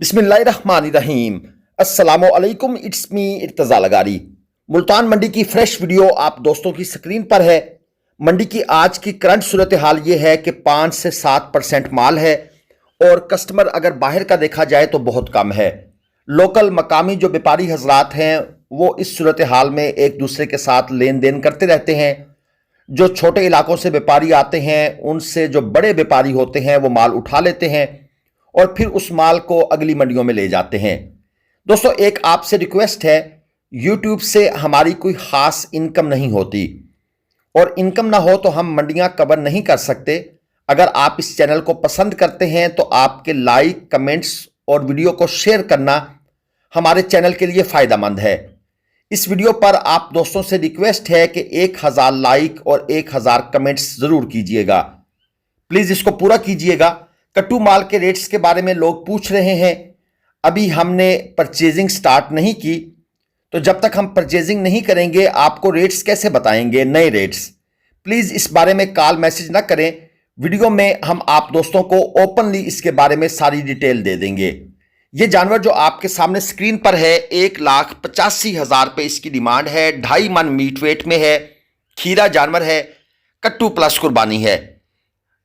बिस्मिल्लाहिर्रहमानिर्रहीम। अस्सलामु अलैकुम। It's me Irtaza Lagari. मुल्तान मंडी की फ्रेश वीडियो आप दोस्तों की स्क्रीन पर है। मंडी की आज की करंट सूरत हाल ये है कि 5 से 7% माल है और कस्टमर अगर बाहर का देखा जाए तो बहुत कम है। लोकल मकामी जो व्यापारी हजरात हैं वो इस सूरत हाल में एक दूसरे के साथ लेन देन करते रहते हैं। जो छोटे इलाकों से व्यापारी आते हैं उनसे जो बड़े व्यापारी होते हैं वो माल उठा लेते हैं और फिर उस माल को अगली मंडियों में ले जाते हैं। दोस्तों, एक आपसे रिक्वेस्ट है, यूट्यूब से हमारी कोई खास इनकम नहीं होती और इनकम ना हो तो हम मंडियां कवर नहीं कर सकते। अगर आप इस चैनल को पसंद करते हैं तो आपके लाइक, कमेंट्स और वीडियो को शेयर करना हमारे चैनल के लिए फायदेमंद है। इस वीडियो पर आप दोस्तों से रिक्वेस्ट है कि 1000 लाइक और 1000 कमेंट्स जरूर कीजिएगा। प्लीज इसको पूरा कीजिएगा। कट्टू माल के रेट्स के बारे में लोग पूछ रहे हैं। अभी हमने परचेजिंग स्टार्ट नहीं की, तो जब तक हम परचेजिंग नहीं करेंगे आपको रेट्स कैसे बताएंगे, नए रेट्स। प्लीज इस बारे में कॉल मैसेज ना करें। वीडियो में हम आप दोस्तों को ओपनली इसके बारे में सारी डिटेल दे देंगे। ये जानवर जो आपके सामने स्क्रीन पर है, 1,85,000 रुपये इसकी डिमांड है। 2.5 मन मीट वेट में है, खीरा जानवर है, कट्टू प्लस कुर्बानी है।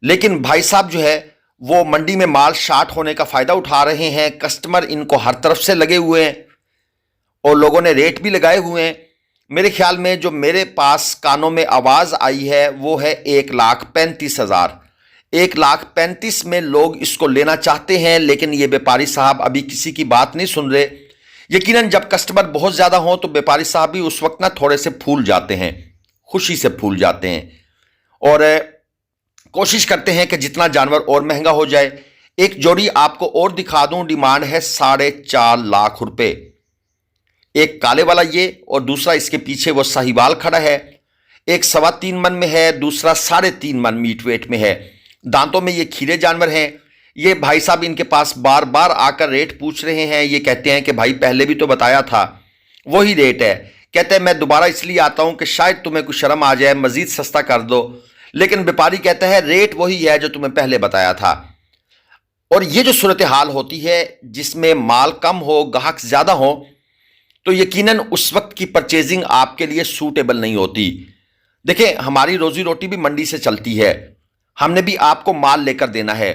लेकिन भाई साहब जो है वो मंडी में माल शार्ट होने का फायदा उठा रहे हैं। कस्टमर इनको हर तरफ से लगे हुए हैं और लोगों ने रेट भी लगाए हुए हैं। मेरे ख्याल में जो मेरे पास कानों में आवाज आई है वो है 1,35,000। 1,35,000 में लोग इसको लेना चाहते हैं, लेकिन ये व्यापारी साहब अभी किसी की बात नहीं सुन रहे। यकीनन जब कस्टमर बहुत ज्यादा हो तो व्यापारी साहब भी उस वक्त ना थोड़े से फूल जाते हैं, खुशी से फूल जाते हैं और कोशिश करते हैं कि जितना जानवर और महंगा हो जाए। एक जोड़ी आपको और दिखा दूं, डिमांड है 4.5 लाख रुपए। एक काले वाला ये और दूसरा इसके पीछे वो साहिवाल खड़ा है। एक 3.25 मन में है, दूसरा 3.5 मन मीट वेट में है। दांतों में ये खीरे जानवर हैं। ये भाई साहब इनके पास बार बार आकर रेट पूछ रहे हैं। ये कहते हैं कि भाई पहले भी तो बताया था, वही रेट है। कहते हैं मैं दोबारा इसलिए आता हूं कि शायद तुम्हें कुछ शर्म आ जाए, मजीद सस्ता कर दो। लेकिन व्यापारी कहता है रेट वही है जो तुम्हें पहले बताया था। और ये जो सूरत हाल होती है जिसमें माल कम हो, ग्राहक ज्यादा हो, तो यकीनन उस वक्त की परचेजिंग आपके लिए सूटेबल नहीं होती। देखिए, हमारी रोजी रोटी भी मंडी से चलती है, हमने भी आपको माल लेकर देना है,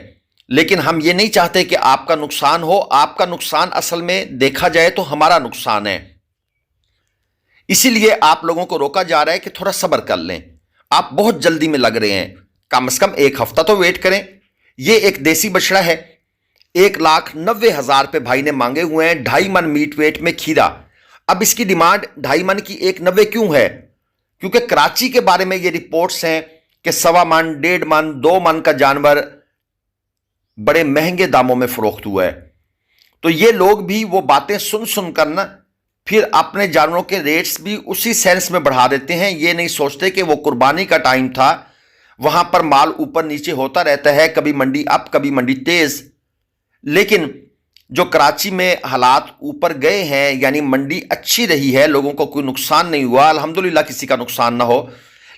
लेकिन हम ये नहीं चाहते कि आपका नुकसान हो। आपका नुकसान असल में देखा जाए तो हमारा नुकसान है। इसीलिए आप लोगों को रोका जा रहा है कि थोड़ा सब्र कर लें। आप बहुत जल्दी में लग रहे हैं, कम से कम 1 हफ्ता तो वेट करें। ये एक देसी बछड़ा है, 1,90,000 रुपये भाई ने मांगे हुए हैं। 2.5 मन मीट वेट में खीरा। अब इसकी डिमांड 2.5 मन की 1,90 क्यों है? क्योंकि कराची के बारे में ये रिपोर्ट्स हैं कि 1.25 मन, 1.5 मन, 2 मन का जानवर बड़े महंगे दामों में फरोख्त हुआ है। तो ये लोग भी वो बातें सुन सुन कर ना फिर अपने जानवरों के रेट्स भी उसी सेंस में बढ़ा देते हैं। ये नहीं सोचते कि वो कुर्बानी का टाइम था, वहां पर माल ऊपर नीचे होता रहता है, कभी मंडी अप कभी मंडी तेज। लेकिन जो कराची में हालात ऊपर गए हैं, यानी मंडी अच्छी रही है, लोगों को कोई नुकसान नहीं हुआ, अल्हम्दुलिल्लाह किसी का नुकसान ना हो,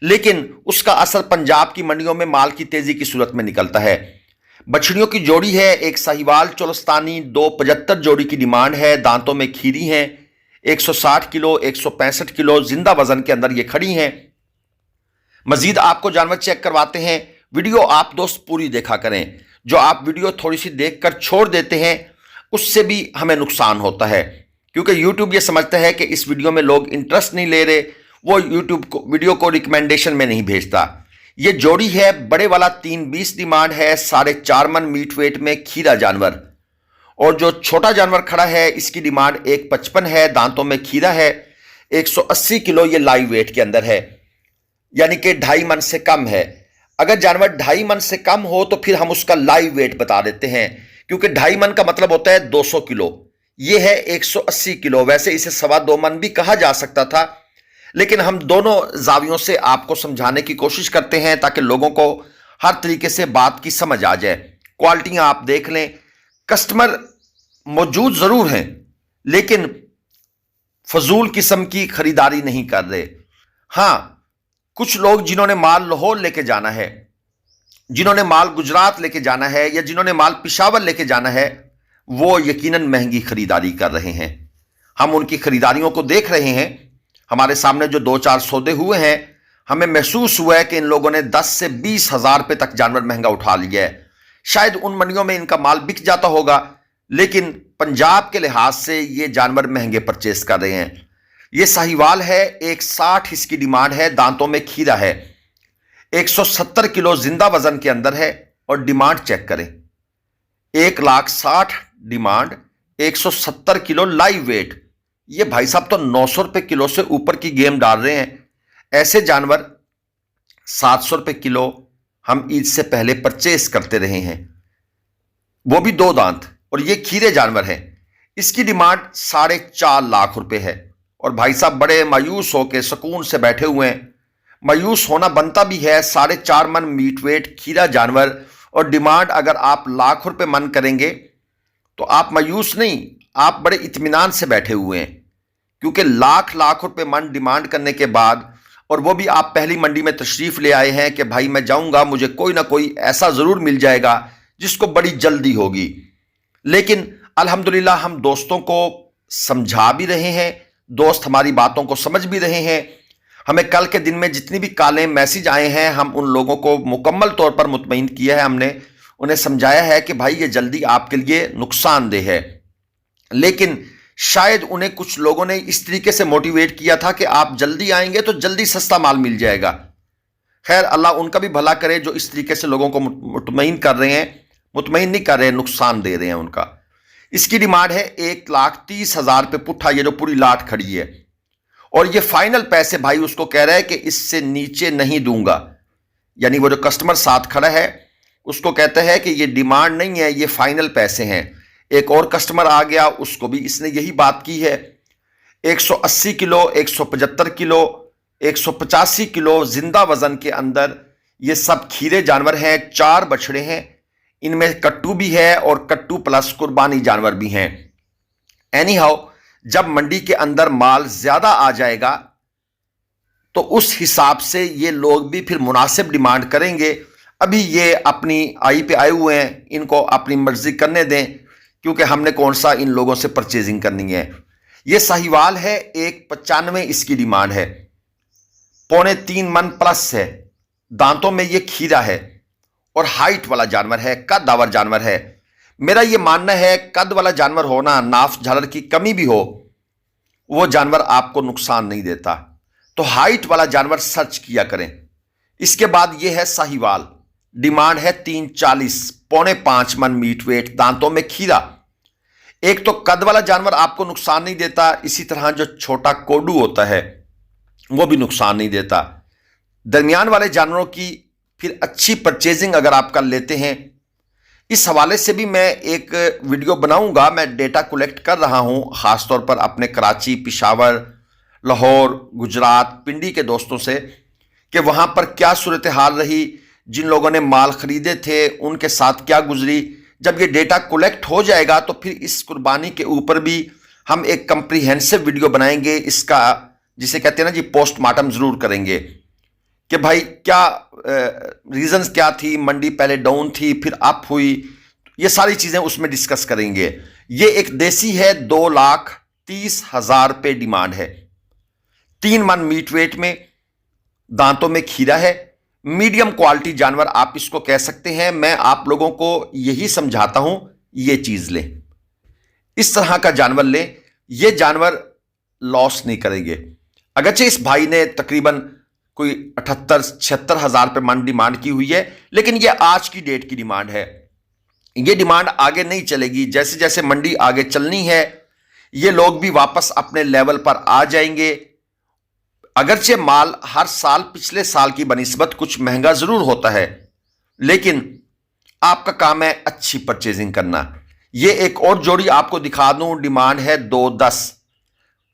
लेकिन उसका असर पंजाब की मंडियों में माल की तेजी की सूरत में निकलता है। बछड़ियों की जोड़ी है, एक साहिवाल चोलस्तानी, 275 जोड़ी की डिमांड है। दांतों में खीरी हैं, 160 किलो, 165 किलो जिंदा वजन के अंदर ये खड़ी हैं। मजीद आपको जानवर चेक करवाते हैं। वीडियो आप दोस्त पूरी देखा करें। जो आप वीडियो थोड़ी सी देखकर छोड़ देते हैं उससे भी हमें नुकसान होता है, क्योंकि यूट्यूब ये समझता है कि इस वीडियो में लोग इंटरेस्ट नहीं ले रहे, वो यूट्यूब को वीडियो को रिकमेंडेशन में नहीं भेजता। ये जोड़ी है, बड़े वाला 320 डिमांड है, 4.5 मन मीट वेट में खीरा जानवर। और जो छोटा जानवर खड़ा है इसकी डिमांड 1.55 है। दांतों में खीरा है, 180 किलो ये लाइव वेट के अंदर है, यानी कि 2.5 मन से कम है। अगर जानवर 2.5 मन से कम हो तो फिर हम उसका लाइव वेट बता देते हैं, क्योंकि 2.5 मन का मतलब होता है 200 किलो। ये है 180 किलो। वैसे इसे 2.25 मन भी कहा जा सकता था, लेकिन हम दोनों जावियों से आपको समझाने की कोशिश करते हैं ताकि लोगों को हर तरीके से बात की समझ आ जाए। क्वालिटियां आप देख लें। कस्टमर मौजूद जरूर हैं, लेकिन फजूल किस्म की खरीदारी नहीं कर रहे। हां, कुछ लोग जिन्होंने माल लाहौर लेके जाना है, जिन्होंने माल गुजरात लेके जाना है, या जिन्होंने माल पिशावर लेके जाना है, वो यकीनन महंगी खरीदारी कर रहे हैं। हम उनकी खरीदारियों को देख रहे हैं। हमारे सामने जो 2-4 सौदे हुए हैं, हमें महसूस हुआ है कि इन लोगों ने 10 से 20 हजार रुपए तक जानवर महंगा उठा लिया है। शायद उन मंडियों में इनका माल बिक जाता होगा, लेकिन पंजाब के लिहाज से ये जानवर महंगे परचेस कर रहे हैं। ये साहिवाल है, 160 इसकी डिमांड है, दांतों में खीरा है, 170 किलो जिंदा वजन के अंदर है और डिमांड चेक करें, 1,60,000 डिमांड, 170 किलो लाइव वेट। ये भाई साहब तो 900 रुपए किलो से ऊपर की गेम डाल रहे हैं। ऐसे जानवर 700 रुपए किलो हम ईद से पहले परचेस करते रहे हैं, वो भी 2 दांत, और ये खीरे जानवर हैं। इसकी डिमांड 4.5 लाख रुपए है। और भाई साहब बड़े मायूस होकर सुकून से बैठे हुए हैं। मायूस होना बनता भी है। 4.5 मन मीट वेट खीरा जानवर और डिमांड अगर आप लाख रुपए मन करेंगे तो आप मायूस नहीं, आप बड़े इत्मीनान से बैठे हुए हैं, क्योंकि लाख रुपए मन डिमांड करने के बाद, और वो भी आप पहली मंडी में तशरीफ ले आए हैं कि भाई मैं जाऊंगा, मुझे कोई ना कोई ऐसा जरूर मिल जाएगा जिसको बड़ी जल्दी होगी। लेकिन अल्हम्दुलिल्लाह हम दोस्तों को समझा भी रहे हैं, दोस्त हमारी बातों को समझ भी रहे हैं। हमें कल के दिन में जितनी भी कालें मैसेज आए हैं, हम उन लोगों को मुकम्मल तौर पर मुतमईन किया है। हमने उन्हें समझाया है कि भाई ये जल्दी आपके लिए नुकसानदेह है। लेकिन शायद उन्हें कुछ लोगों ने इस तरीके से मोटिवेट किया था कि आप जल्दी आएंगे तो जल्दी सस्ता माल मिल जाएगा। खैर अल्लाह उनका भी भला करे जो इस तरीके से लोगों को मुतमईन कर रहे हैं, मुतमईन नहीं कर रहे हैं, नुकसान दे रहे हैं उनका। इसकी डिमांड है 1,30,000 पे पुट्ठा, ये जो पूरी लाट खड़ी है। और ये फाइनल पैसे भाई उसको कह रहा है कि इससे नीचे नहीं दूंगा। यानी वो जो कस्टमर साथ खड़ा है उसको कहते हैं कि ये डिमांड नहीं है, ये फाइनल पैसे हैं। एक और कस्टमर आ गया, उसको भी इसने यही बात की है। 180 किलो, 175 किलो, 185 किलो जिंदा वजन के अंदर ये सब खीरे जानवर हैं। 4 बछड़े हैं, इनमें कट्टू भी है और कट्टू प्लस कुर्बानी जानवर भी हैं। एनी हाउ, जब मंडी के अंदर माल ज्यादा आ जाएगा तो उस हिसाब से ये लोग भी फिर मुनासिब डिमांड करेंगे। अभी ये अपनी आई पे आए हुए हैं, इनको अपनी मर्जी करने दें, क्योंकि हमने कौन सा इन लोगों से परचेजिंग करनी है। ये साहिवाल है, 195 इसकी डिमांड है, 3.25 मन प्लस है, दांतों में ये खीरा है और हाइट वाला जानवर है, कदावर जानवर है। मेरा ये मानना है कद वाला जानवर होना, नाफ झालर की कमी भी हो, वो जानवर आपको नुकसान नहीं देता। तो हाइट वाला जानवर सर्च किया करें। इसके बाद ये है साहिवाल, डिमांड है 340, 4.25 मन मीट वेट, दांतों में खीरा। एक तो कद वाला जानवर आपको नुकसान नहीं देता, इसी तरह जो छोटा कोडू होता है वो भी नुकसान नहीं देता। दरमियान वाले जानवरों की फिर अच्छी परचेजिंग अगर आप कर लेते हैं। इस हवाले से भी मैं एक वीडियो बनाऊंगा। मैं डेटा कलेक्ट कर रहा हूं, खासतौर पर अपने कराची, पिशावर, लाहौर, गुजरात, पिंडी के दोस्तों से, कि वहां पर क्या सूरत हाल रही, जिन लोगों ने माल खरीदे थे उनके साथ क्या गुजरी। जब ये डेटा कलेक्ट हो जाएगा तो फिर इस कुर्बानी के ऊपर भी हम एक कंप्रीहेंसिव वीडियो बनाएंगे। इसका जिसे कहते हैं ना जी, पोस्टमार्टम जरूर करेंगे कि भाई क्या रीजंस क्या थी, मंडी पहले डाउन थी फिर अप हुई, ये सारी चीजें उसमें डिस्कस करेंगे। ये एक देसी है, 2,30,000 रुपये डिमांड है, 3 मन मीट वेट में, दांतों में खीरा है, मीडियम क्वालिटी जानवर आप इसको कह सकते हैं। मैं आप लोगों को यही समझाता हूं, ये चीज लें, इस तरह का जानवर लें, ये जानवर लॉस नहीं करेंगे। अगरचे इस भाई ने तकरीबन कोई 78-76 हजार रुपये मन डिमांड की हुई है, लेकिन ये आज की डेट की डिमांड है। ये डिमांड आगे नहीं चलेगी। जैसे जैसे मंडी आगे चलनी है ये लोग भी वापस अपने लेवल पर आ जाएंगे। अगरचे माल हर साल पिछले साल की बनिस्बत कुछ महंगा जरूर होता है, लेकिन आपका काम है अच्छी परचेजिंग करना। ये एक और जोड़ी आपको दिखा दूं, डिमांड है 210,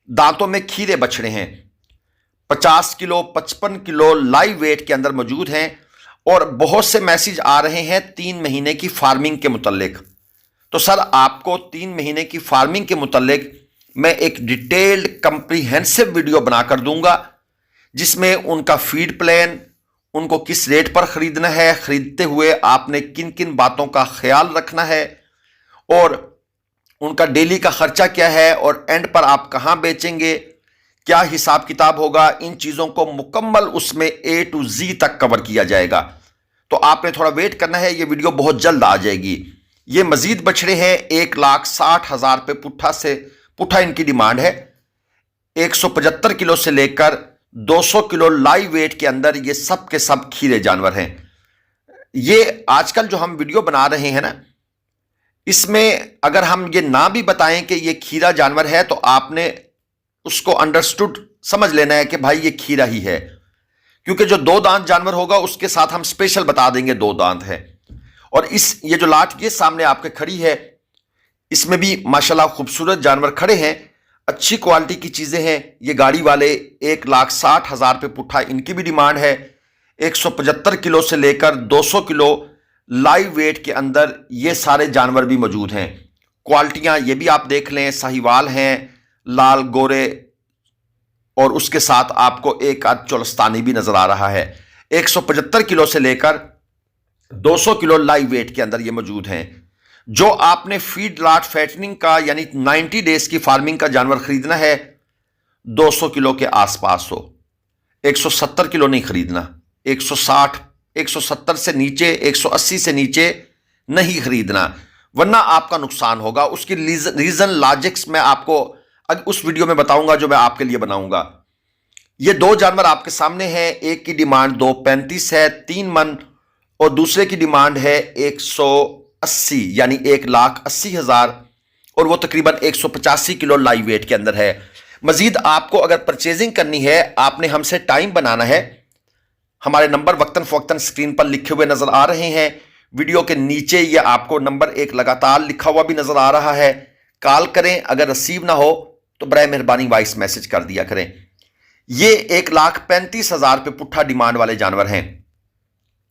दांतों में खीरे बछड़े हैं, 50 किलो 55 किलो लाइव वेट के अंदर मौजूद हैं। और बहुत से मैसेज आ रहे हैं 3 महीने की फार्मिंग के मुतल्लिक। तो सर आपको 3 महीने की फार्मिंग के मुतल्लिक मैं एक डिटेल्ड कंप्रीहेंसिव वीडियो बनाकर दूंगा, जिसमें उनका फीड प्लान, उनको किस रेट पर खरीदना है, खरीदते हुए आपने किन किन बातों का ख्याल रखना है, और उनका डेली का खर्चा क्या है और एंड पर आप कहां बेचेंगे, क्या हिसाब किताब होगा, इन चीजों को मुकम्मल उसमें ए टू जी तक कवर किया जाएगा। तो आपने थोड़ा वेट करना है, ये वीडियो बहुत जल्द आ जाएगी। ये मजीद बछड़े हैं, 1,60,000 रुपये पुट्ठा इनकी डिमांड है। 175 किलो से लेकर 200 किलो लाइव वेट के अंदर ये सब के सब खीरे जानवर हैं। ये आजकल जो हम वीडियो बना रहे हैं ना, इसमें अगर हम ये ना भी बताएं कि ये खीरा जानवर है तो आपने उसको अंडरस्टूड समझ लेना है कि भाई ये खीरा ही है, क्योंकि जो 2 दांत जानवर होगा उसके साथ हम स्पेशल बता देंगे 2 दांत है। और ये जो लाट ये सामने आपके खड़ी है, इसमें भी माशाल्लाह खूबसूरत जानवर खड़े हैं, अच्छी क्वालिटी की चीजें हैं। ये गाड़ी वाले 1,60,000 रुपये पुट्ठा इनकी भी डिमांड है। 175 किलो से लेकर 200 किलो लाइव वेट के अंदर ये सारे जानवर भी मौजूद हैं। क्वालिटियां ये भी आप देख लें, साहिवाल हैं, लाल गोरे, और उसके साथ आपको एक आध चोलस्तानी भी नजर आ रहा है। 175 किलो से लेकर 200 किलो लाइव वेट के अंदर ये मौजूद हैं। जो आपने फीड लाट फैटनिंग का यानी 90 डेज की फार्मिंग का जानवर खरीदना है, 200 किलो के आसपास हो, 170 किलो नहीं खरीदना, 160, 170 से नीचे, 180 से नीचे नहीं खरीदना, वरना आपका नुकसान होगा। उसकी रीजन लॉजिक्स मैं आपको उस वीडियो में बताऊंगा जो मैं आपके लिए बनाऊंगा। ये 2 जानवर आपके सामने हैं, एक की डिमांड 235 है 3 मन, और दूसरे की डिमांड है 180 यानी 1,80,000, और वो तकरीबन 185 किलो लाइव वेट के अंदर है। मजीद आपको अगर परचेजिंग करनी है, आपने हमसे टाइम बनाना है। हमारे नंबर वक्तन फवक्तन स्क्रीन पर लिखे हुए नजर आ रहे हैं, वीडियो के नीचे ये आपको नंबर 1 लगातार लिखा हुआ भी नजर आ रहा है। कॉल करें, अगर रिसीव ना हो तो बराए मेहरबानी वॉइस मैसेज कर दिया करें। ये 1,35,000 रुपये पुट्ठा डिमांड वाले जानवर हैं।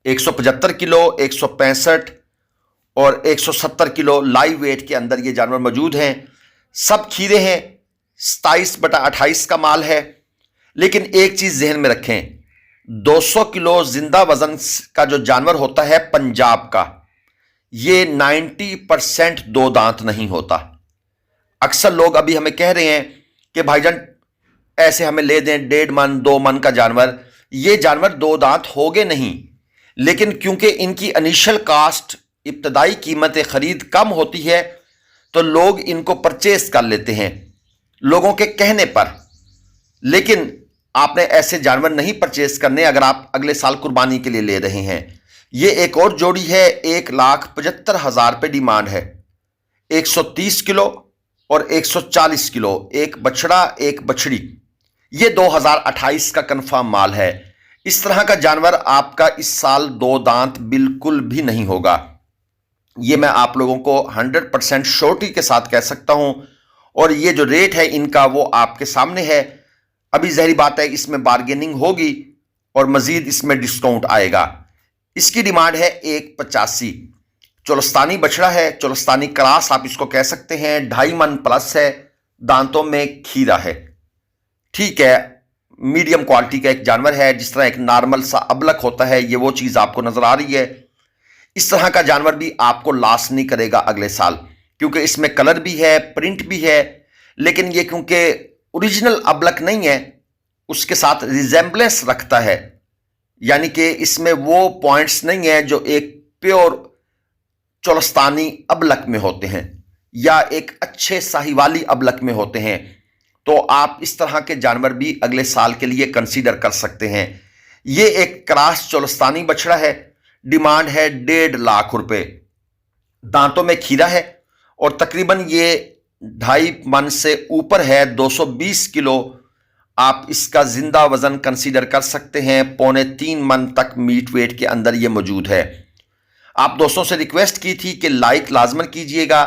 175 किलो, 165 और 170 किलो लाइव वेट के अंदर ये जानवर मौजूद हैं। सब खीरे हैं, 27/28 का माल है। लेकिन एक चीज जहन में रखें, 200 किलो जिंदा वजन का जो जानवर होता है पंजाब का, ये 90% 2 दांत नहीं होता। अक्सर लोग अभी हमें कह रहे हैं कि भाईजान ऐसे हमें ले दें 1.5 मन 2 मन का जानवर। ये जानवर 2 दांत होगे नहीं, लेकिन क्योंकि इनकी इनिशियल कास्ट, इब्तदाई कीमत खरीद कम होती है, तो लोग इनको परचेस कर लेते हैं लोगों के कहने पर। लेकिन आपने ऐसे जानवर नहीं परचेस करने अगर आप अगले साल कुर्बानी के लिए ले रहे हैं। ये एक और जोड़ी है, 1,75,000 रुपये डिमांड है। 130 किलो और 140 किलो, एक बछड़ा एक बछड़ी, ये 2028 का कंफर्म माल है। इस तरह का जानवर आपका इस साल 2 दांत बिल्कुल भी नहीं होगा। ये मैं आप लोगों को 100% श्योरिटी के साथ कह सकता हूं। और ये जो रेट है इनका वो आपके सामने है। अभी ज़ाहिर बात है इसमें बार्गेनिंग होगी और मजीद इसमें डिस्काउंट आएगा। इसकी डिमांड है 185। चोलस्तानी बछड़ा है, चोलस्तानी क्रास आप इसको कह सकते हैं, 2.5 मन प्लस है, दांतों में खीरा है। ठीक है, मीडियम क्वालिटी का एक जानवर है। जिस तरह एक नॉर्मल सा अबलक होता है, ये वो चीज़ आपको नजर आ रही है। इस तरह का जानवर भी आपको लॉस नहीं करेगा अगले साल, क्योंकि इसमें कलर भी है, प्रिंट भी है। लेकिन ये क्योंकि ओरिजिनल अबलक नहीं है, उसके साथ रिजेंबलेंस रखता है, यानी कि इसमें वो पॉइंट्स नहीं है जो एक प्योर चोलस्तानी अबलक में होते हैं या एक अच्छे साहिवाली अबलक में होते हैं। तो आप इस तरह के जानवर भी अगले साल के लिए कंसीडर कर सकते हैं। ये एक क्रॉस चोलस्तानी बछड़ा है, डिमांड है 1.5 लाख रुपए, दांतों में खीरा है और तकरीबन ये 2.5 मन से ऊपर है, 220 किलो आप इसका जिंदा वजन कंसीडर कर सकते हैं। 2.25 मन तक मीट वेट के अंदर ये मौजूद है। आप दोस्तों से रिक्वेस्ट की थी कि लाइक लाजमन कीजिएगा,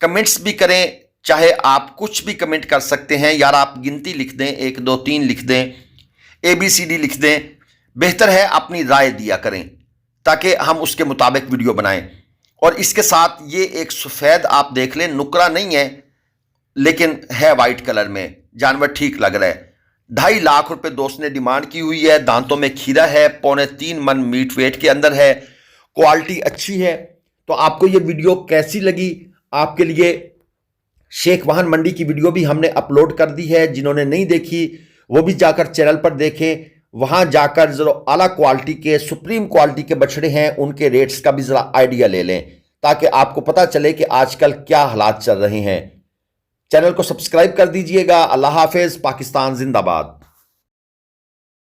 कमेंट्स भी करें, चाहे आप कुछ भी कमेंट कर सकते हैं यार, आप गिनती लिख दें, 1 2 3 लिख दें, ABCD लिख दें, बेहतर है अपनी राय दिया करें ताकि हम उसके मुताबिक वीडियो बनाएं। और इसके साथ ये एक सफ़ेद आप देख लें, नुकरा नहीं है लेकिन है वाइट कलर में, जानवर ठीक लग रहा है। 2.5 लाख रुपए दोस्त ने डिमांड की हुई है, दांतों में खीरा है, 3.25 मन मीट वेट के अंदर है, क्वालिटी अच्छी है। तो आपको ये वीडियो कैसी लगी, आपके लिए शेख वाहन मंडी की वीडियो भी हमने अपलोड कर दी है, जिन्होंने नहीं देखी वो भी जाकर चैनल पर देखें। वहां जाकर जरा आला क्वालिटी के, सुप्रीम क्वालिटी के बछड़े हैं, उनके रेट्स का भी जरा आइडिया ले लें, ताकि आपको पता चले कि आजकल क्या हालात चल रहे हैं। चैनल को सब्सक्राइब कर दीजिएगा। अल्लाह हाफिज। पाकिस्तान जिंदाबाद।